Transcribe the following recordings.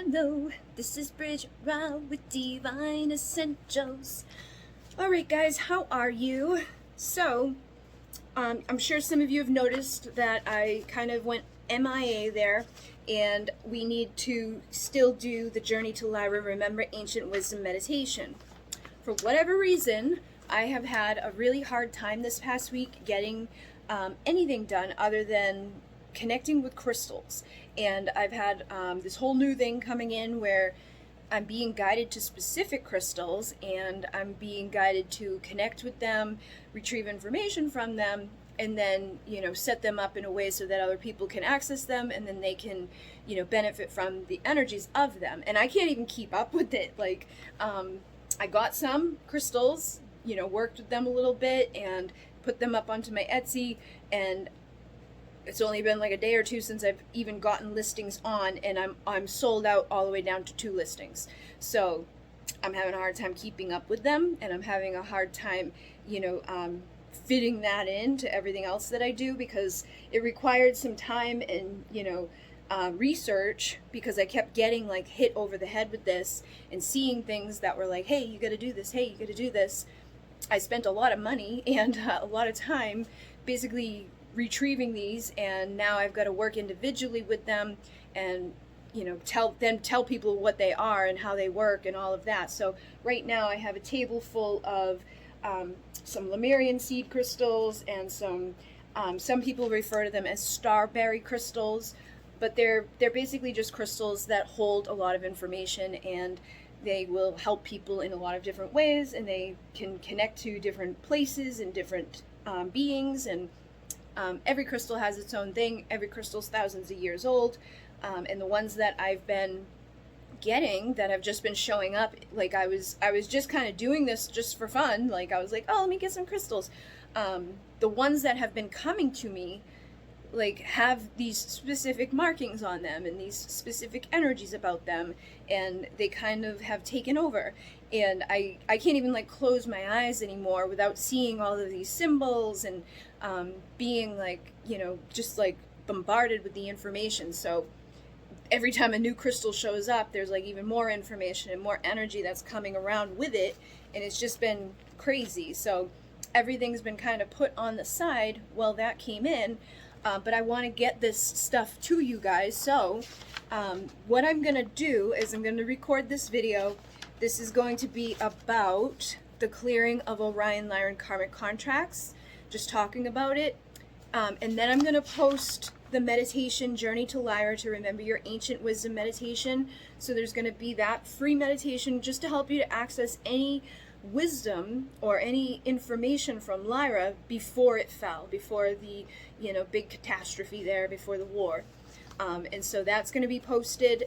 Hello, this is Bridget Rao with Divine Essentials. Alright guys, how are you? So, I'm sure some of you have noticed that I kind of went MIA there, and we need to still do the Journey to Lyra, Remember Ancient Wisdom meditation. For whatever reason, I have had a really hard time this past week getting anything done other than connecting with crystals. And I've had this whole new thing coming in where I'm being guided to specific crystals, and I'm being guided to connect with them, retrieve information from them, and then, you know, set them up in a way so that other people can access them, and then they can, you know, benefit from the energies of them. And I can't even keep up with it. Like, I got some crystals, you know, worked with them a little bit and put them up onto my Etsy, and it's only been like a day or two since I've even gotten listings on, and I'm sold out all the way down to 2 listings. So I'm having a hard time keeping up with them, and I'm having a hard time, you know, fitting that into everything else that I do, because it required some time and, you know, research, because I kept getting like hit over the head with this and seeing things that were like, hey, you got to do this, hey, you got to do this. I spent a lot of money and a lot of time basically retrieving these, and now I've got to work individually with them and, you know, tell people what they are and how they work and all of that. So right now I have a table full of some Lemurian seed crystals and some people refer to them as starberry crystals, but they're basically just crystals that hold a lot of information, and they will help people in a lot of different ways, and they can connect to different places and different beings, and every crystal has its own thing. Every crystal's thousands of years old, and the ones that I've been getting that have just been showing up, like I was just kind of doing this just for fun. Like I was like, oh, let me get some crystals. The ones that have been coming to me, like, have these specific markings on them and these specific energies about them, and they kind of have taken over, and I can't even like close my eyes anymore without seeing all of these symbols and being like, you know, just like bombarded with the information. So every time a new crystal shows up, there's like even more information and more energy that's coming around with it, and it's just been crazy. So everything's been kind of put on the side while that came in. But I want to get this stuff to you guys. So what I'm going to do is I'm going to record this video. This is going to be about the clearing of Orion, Lyran Karmic Contracts, just talking about it. And then I'm going to post the meditation, Journey to Lyra to Remember Your Ancient Wisdom meditation. So there's going to be that free meditation just to help you to access any wisdom or any information from Lyra before it fell, before the, you know, big catastrophe there, before the war. And so that's going to be posted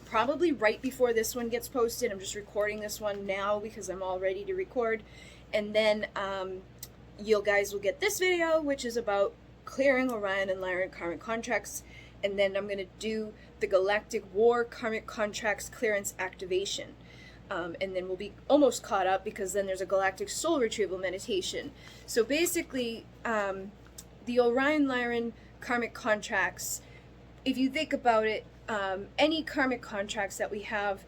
probably right before this one gets posted. I'm just recording this one now because I'm all ready to record. And then you guys will get this video, which is about clearing Orion and Lyran Karmic Contracts. And then I'm going to do the Galactic War Karmic Contracts Clearance Activation. And then we'll be almost caught up, because then there's a Galactic Soul Retrieval meditation. So basically, the Orion Lyran Karmic Contracts, if you think about it, any Karmic Contracts that we have,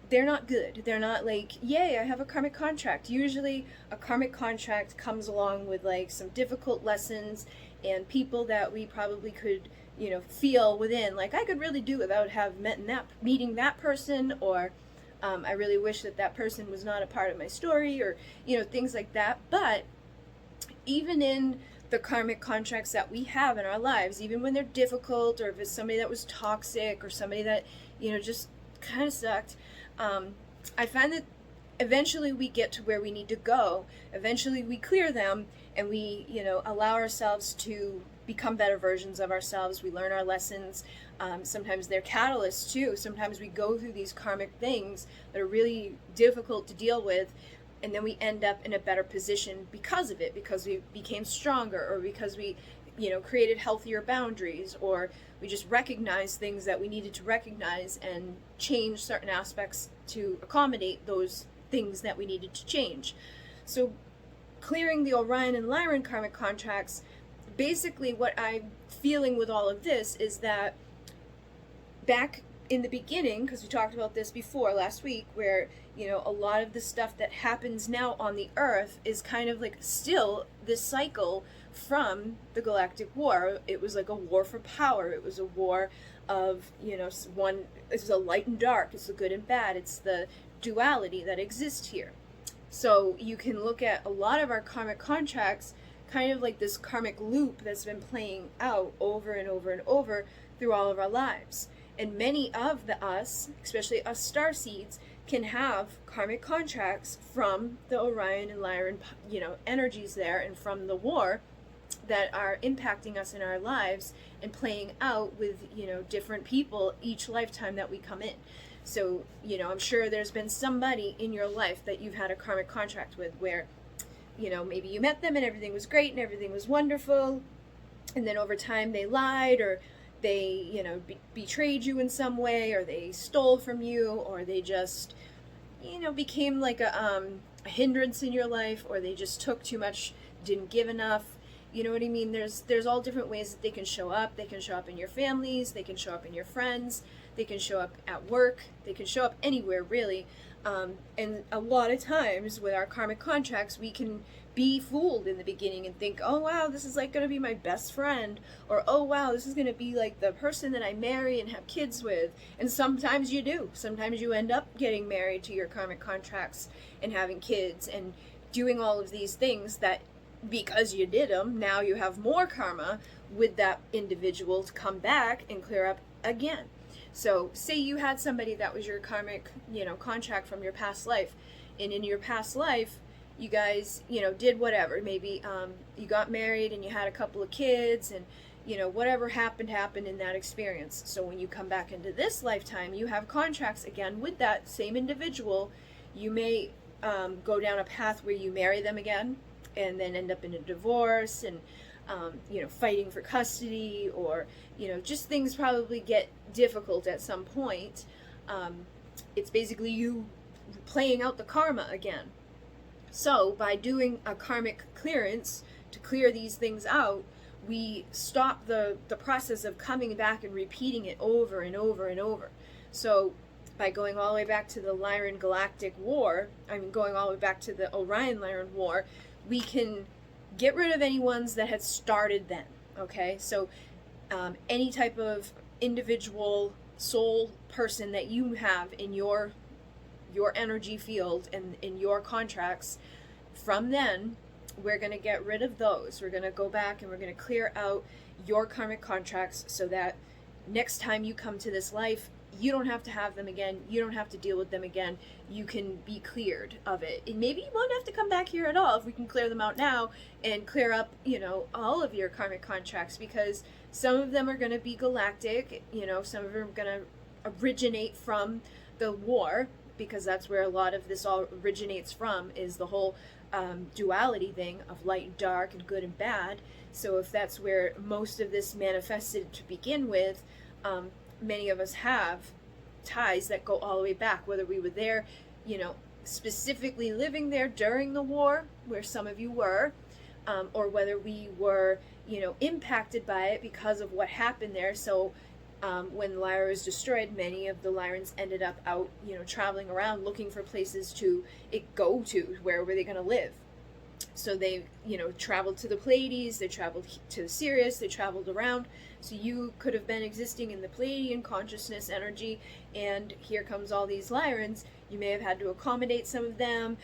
they're not good. They're not like, yay, I have a Karmic Contract. Usually a Karmic Contract comes along with like some difficult lessons and people that we probably could, you know, feel within, like, I could really do without meeting that person, or I really wish that that person was not a part of my story, or, you know, things like that. But even in the Karmic Contracts that we have in our lives, even when they're difficult, or if it's somebody that was toxic, or somebody that, you know, just kind of sucked, I find that eventually we get to where we need to go. Eventually we clear them, and we, you know, allow ourselves to become better versions of ourselves. We learn our lessons. Sometimes they're catalysts too. Sometimes we go through these karmic things that are really difficult to deal with, and then we end up in a better position because of it, because we became stronger, or because we, you know, created healthier boundaries, or we just recognized things that we needed to recognize and change certain aspects to accommodate those things that we needed to change. So clearing the Orion and Lyran Karmic Contracts, basically what I'm feeling with all of this is that back in the beginning, because we talked about this before last week, where, you know, a lot of the stuff that happens now on the Earth is kind of like still this cycle from the Galactic War. It was like a war for power. It was a war of, you know, one, it's the light and dark, it's the good and bad, it's the duality that exists here. So you can look at a lot of our karmic contracts kind of like this karmic loop that's been playing out over and over and over through all of our lives. And many of us, especially us star seeds, can have karmic contracts from the Orion and Lyran, you know, energies there, and from the war that are impacting us in our lives and playing out with, you know, different people each lifetime that we come in. So, you know, I'm sure there's been somebody in your life that you've had a karmic contract with where, you know, maybe you met them and everything was great and everything was wonderful, and then over time they lied, or they, you know, betrayed you in some way, or they stole from you, or they just, you know, became like a hindrance in your life, or they just took too much, didn't give enough. You know what I mean? There's all different ways that they can show up. They can show up in your families, they can show up in your friends, they can show up at work, they can show up anywhere, really. And a lot of times with our karmic contracts, we can be fooled in the beginning and think, oh wow, this is like going to be my best friend, or oh wow, this is going to be like the person that I marry and have kids with. And sometimes you do. Sometimes you end up getting married to your karmic contracts and having kids and doing all of these things that, because you did them, now you have more karma with that individual to come back and clear up again. So say you had somebody that was your karmic, you know, contract from your past life, and in your past life you guys, you know, did whatever. Maybe you got married and you had a couple of kids, and, you know, whatever happened in that experience. So when you come back into this lifetime, you have contracts again with that same individual. You may go down a path where you marry them again and then end up in a divorce, and you know, fighting for custody, or, you know, just things probably get difficult at some point. It's basically you playing out the karma again. So by doing a karmic clearance to clear these things out, we stop the process of coming back and repeating it over and over and over. So by going all the way back to the Lyran Galactic War, going all the way back to the Orion Lyran War, we can get rid of any ones that had started then, okay? So any type of individual soul person that you have in your energy field and in your contracts from then, we're going to get rid of those. We're going to go back and we're going to clear out your karmic contracts so that next time you come to this life, you don't have to have them again. You don't have to deal with them again. You can be cleared of it. And maybe you won't have to come back here at all if we can clear them out now and clear up, you know, all of your karmic contracts, because some of them are going to be galactic, you know, some of them are going to originate from the war, because that's where a lot of this all originates from, is the whole duality thing of light and dark and good and bad. So if that's where most of this manifested to begin with, many of us have ties that go all the way back, whether we were there, you know, specifically living there during the war, where some of you were, or whether we were, you know, impacted by it because of what happened there. So when Lyra was destroyed, many of the Lyrans ended up out, you know, traveling around looking for places to go to. Where were they going to live? So they, you know, traveled to the Pleiades, they traveled to Sirius, they traveled around. So you could have been existing in the Pleiadian consciousness energy, and here comes all these Lyrans. You may have had to accommodate some of them,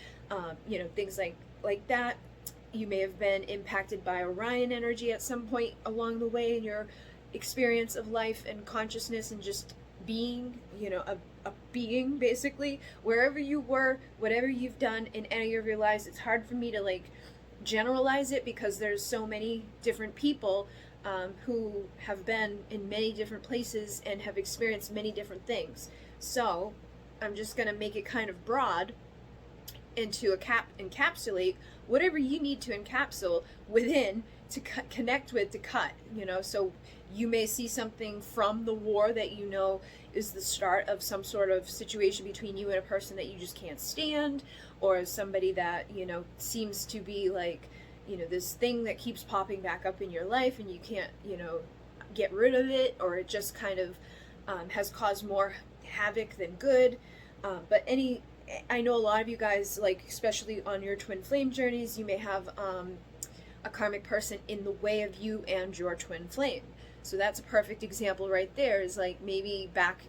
you know, things like that. You may have been impacted by Orion energy at some point along the way in your experience of life and consciousness and just being, you know, a being, basically. Wherever you were, whatever you've done in any of your lives, it's hard for me to like generalize it, because there's so many different people who have been in many different places and have experienced many different things. So I'm just going to make it kind of broad and to encapsulate whatever you need to encapsulate within to connect with, to cut, you know. So you may see something from the war that you know is the start of some sort of situation between you and a person that you just can't stand, or somebody that, you know, seems to be like, you know, this thing that keeps popping back up in your life and you can't, you know, get rid of it, or it just kind of has caused more havoc than good. I know a lot of you guys, like especially on your twin flame journeys, you may have a karmic person in the way of you and your twin flame. So that's a perfect example right there, is like maybe back,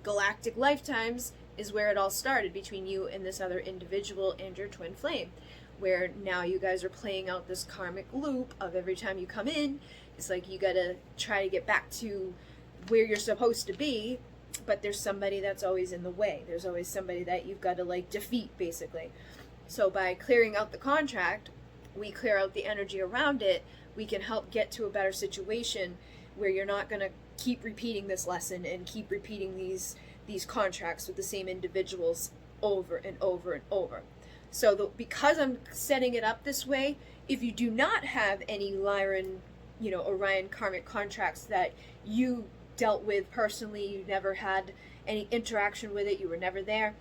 galactic lifetimes is where it all started between you and this other individual and your twin flame, where now you guys are playing out this karmic loop of every time you come in, it's like you gotta try to get back to where you're supposed to be, but there's somebody that's always in the way. There's always somebody that you've got to like defeat, basically. So by clearing out the contract, we clear out the energy around it, we can help get to a better situation where you're not going to keep repeating this lesson and keep repeating these contracts with the same individuals over and over and over. So because I'm setting it up this way, if you do not have any Lyran, Orion karmic contracts that you dealt with personally, you never had any interaction with it, you were never there,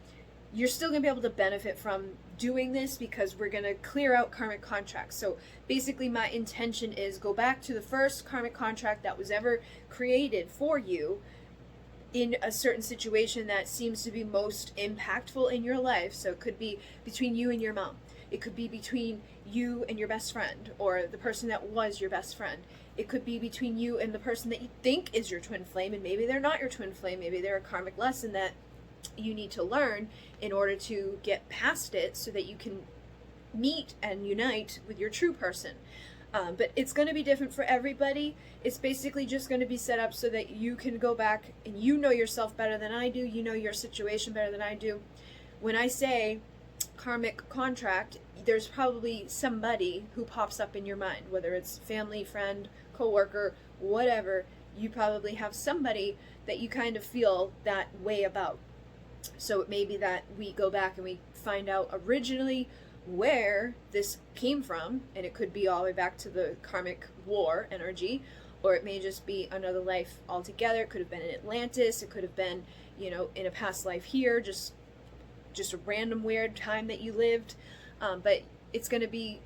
you're still going to be able to benefit from doing this, because we're going to clear out karmic contracts. So basically my intention is go back to the first karmic contract that was ever created for you in a certain situation that seems to be most impactful in your life. So it could be between you and your mom. It could be between you and your best friend, or the person that was your best friend. It could be between you and the person that you think is your twin flame, and maybe they're not your twin flame. Maybe they're a karmic lesson that you need to learn in order to get past it so that you can meet and unite with your true person. But it's going to be different for everybody. It's basically just going to be set up so that you can go back and you know yourself better than I do. You know your situation better than I do. When I say karmic contract, there's probably somebody who pops up in your mind, whether it's family, friend, coworker, whatever. You probably have somebody that you kind of feel that way about. So it may be that we go back and we find out originally where this came from, and it could be all the way back to the Karmic War energy, or it may just be another life altogether. It could have been in Atlantis, it could have been, in a past life here, just a random weird time that you lived. But it's going to be,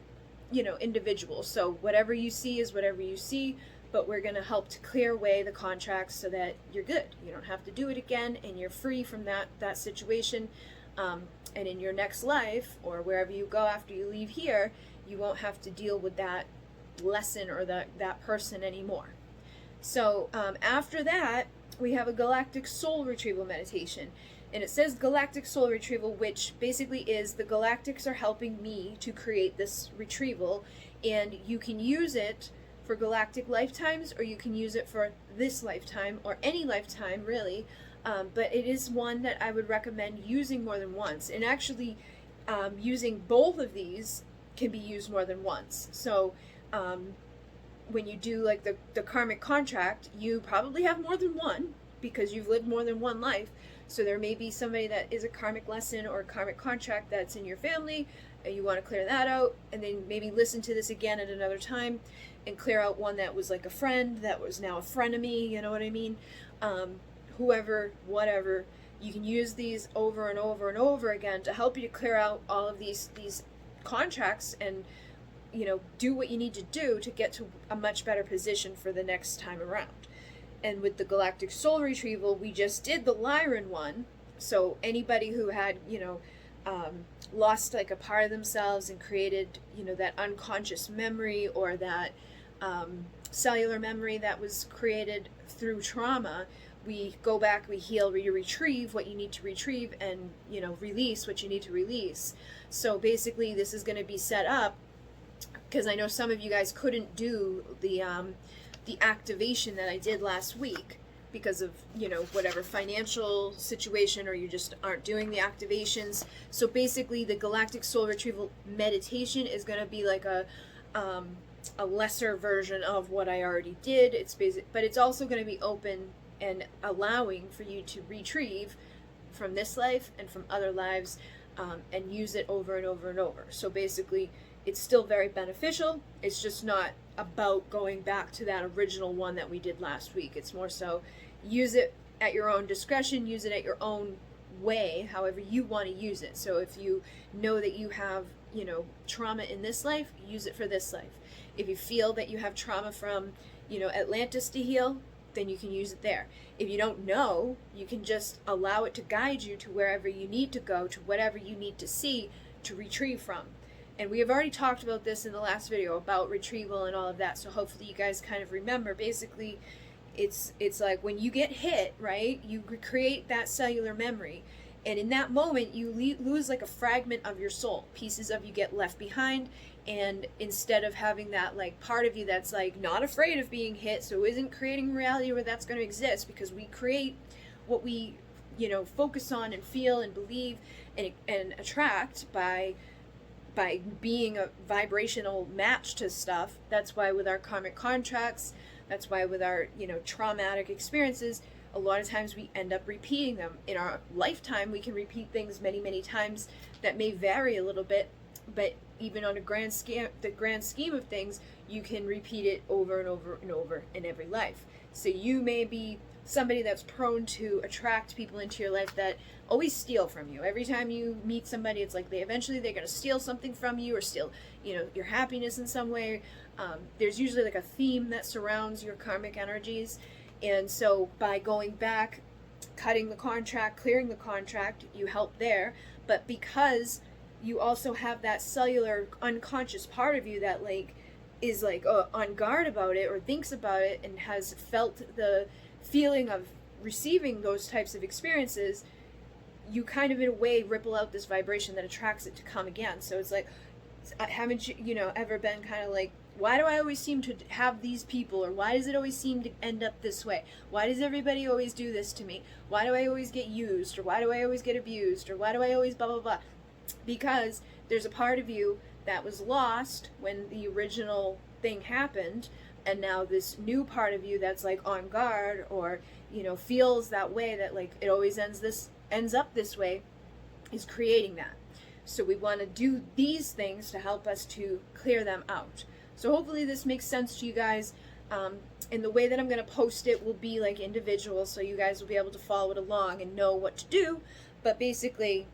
individual. So whatever you see is whatever you see, but we're going to help to clear away the contracts so that you're good. You don't have to do it again, and you're free from that situation. And in your next life, or wherever you go after you leave here, you won't have to deal with that lesson or that person anymore. So after that, we have a galactic soul retrieval meditation. And it says galactic soul retrieval, which basically is the galactics are helping me to create this retrieval, and you can use it for galactic lifetimes, or you can use it for this lifetime, or any lifetime really. But it is one that I would recommend using more than once. And actually, using both of these can be used more than once. So when you do like the karmic contract, you probably have more than one, because you've lived more than one life. So there may be somebody that is a karmic lesson or a karmic contract that's in your family, and you want to clear that out, and then maybe listen to this again at another time and clear out one that was like a friend that was now a frenemy, you know what I mean? Whoever, whatever, you can use these over and over and over again to help you to clear out all of these contracts and, do what you need to do to get to a much better position for the next time around. And with the galactic soul retrieval, we just did the Lyran one. So anybody who had, lost like a part of themselves and created, that unconscious memory, or that cellular memory that was created through trauma, we go back, we heal, we retrieve what you need to retrieve, and, release what you need to release. So basically this is going to be set up, because I know some of you guys couldn't do the activation that I did last week because of, whatever financial situation, or you just aren't doing the activations. So basically the galactic soul retrieval meditation is going to be like a lesser version of what I already did. It's basic, but it's also going to be open and allowing for you to retrieve from this life and from other lives, and use it over and over and over. So basically it's still very beneficial. It's just not about going back to that original one that we did last week. It's more so use it at your own discretion, use it at your own way, however you want to use it. So if you know that you have, trauma in this life, use it for this life. If you feel that you have trauma from, Atlantis to heal, then you can use it there. If you don't know, you can just allow it to guide you to wherever you need to go, to whatever you need to see to retrieve from. And we have already talked about this in the last video about retrieval and all of that, so hopefully you guys kind of remember. Basically, it's like when you get hit, right, you create that cellular memory, and in that moment you lose like a fragment of your soul. Pieces of you get left behind, and instead of having that like part of you that's like not afraid of being hit, so isn't creating a reality where that's going to exist, because we create what we, you know, focus on and feel and believe and attract by being a vibrational match to stuff. That's why with our karmic contracts, that's why with our, you know, traumatic experiences, a lot of times we end up repeating them. In our lifetime, we can repeat things many, many times that may vary a little bit, but even on the grand scheme of things, you can repeat it over and over and over in every life. So you may be somebody that's prone to attract people into your life that always steal from you. Every time you meet somebody, it's like they're going to steal something from you, or steal, you know, your happiness in some way. There's usually like a theme that surrounds your karmic energies. And so by going back, cutting the contract, clearing the contract, you help there. But because you also have that cellular unconscious part of you that like is like on guard about it, or thinks about it, and has felt the feeling of receiving those types of experiences, you kind of in a way ripple out this vibration that attracts it to come again. So it's like, haven't you, you know, ever been kind of like, why do I always seem to have these people, or why does it always seem to end up this way? Why does everybody always do this to me? Why do I always get used, or why do I always get abused, or why do I always blah blah blah? Because there's a part of you that was lost when the original thing happened, and now this new part of you that's like on guard, or, you know, feels that way, that like it always ends up this way, is creating that. So we want to do these things to help us to clear them out. So hopefully this makes sense to you guys. And the way that I'm going to post it will be like individual, so you guys will be able to follow it along and know what to do. But basically,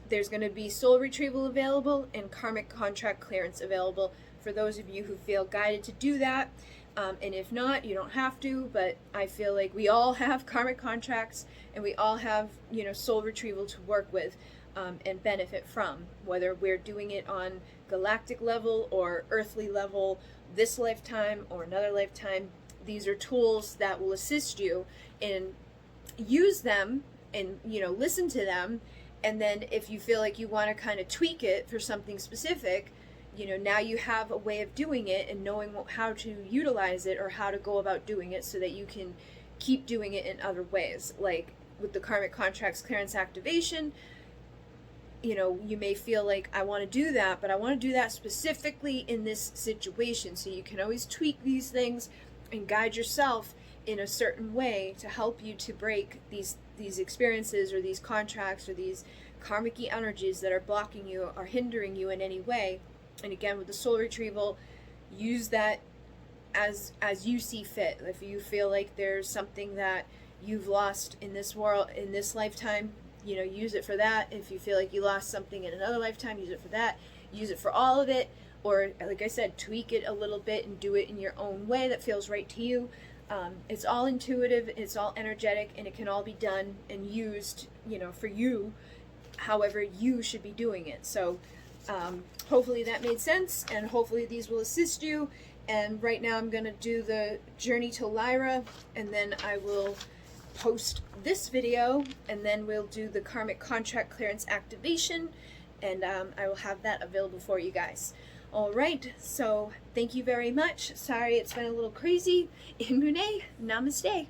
there's going to be soul retrieval available and karmic contract clearance available for those of you who feel guided to do that. And if not, you don't have to, but I feel like we all have karmic contracts, and we all have, you know, soul retrieval to work with and benefit from, whether we're doing it on galactic level or earthly level, this lifetime or another lifetime. These are tools that will assist you, and use them, and, you know, listen to them. And then if you feel like you want to kind of tweak it for something specific, you know, now you have a way of doing it and knowing how to utilize it, or how to go about doing it, so that you can keep doing it in other ways. Like with the Karmic Contracts Clearance Activation, you know, you may feel like, I want to do that, but I want to do that specifically in this situation. So you can always tweak these things and guide yourself in a certain way to help you to break these experiences, or these contracts, or these karmic energies that are blocking you or hindering you in any way. And again, with the soul retrieval, use that as you see fit. If you feel like there's something that you've lost in this world, in this lifetime, you know, use it for that. If you feel like you lost something in another lifetime, use it for that. Use it for all of it. Or, like I said, tweak it a little bit and do it in your own way that feels right to you. It's all intuitive, it's all energetic, and it can all be done and used, you know, for you, however you should be doing it. So hopefully that made sense, and hopefully these will assist you. And right now I'm going to do the journey to Lyra, and then I will post this video, and then we'll do the Karmic Contract Clearance Activation, and I will have that available for you guys. Alright, so thank you very much. Sorry it's been a little crazy. Ingune, namaste.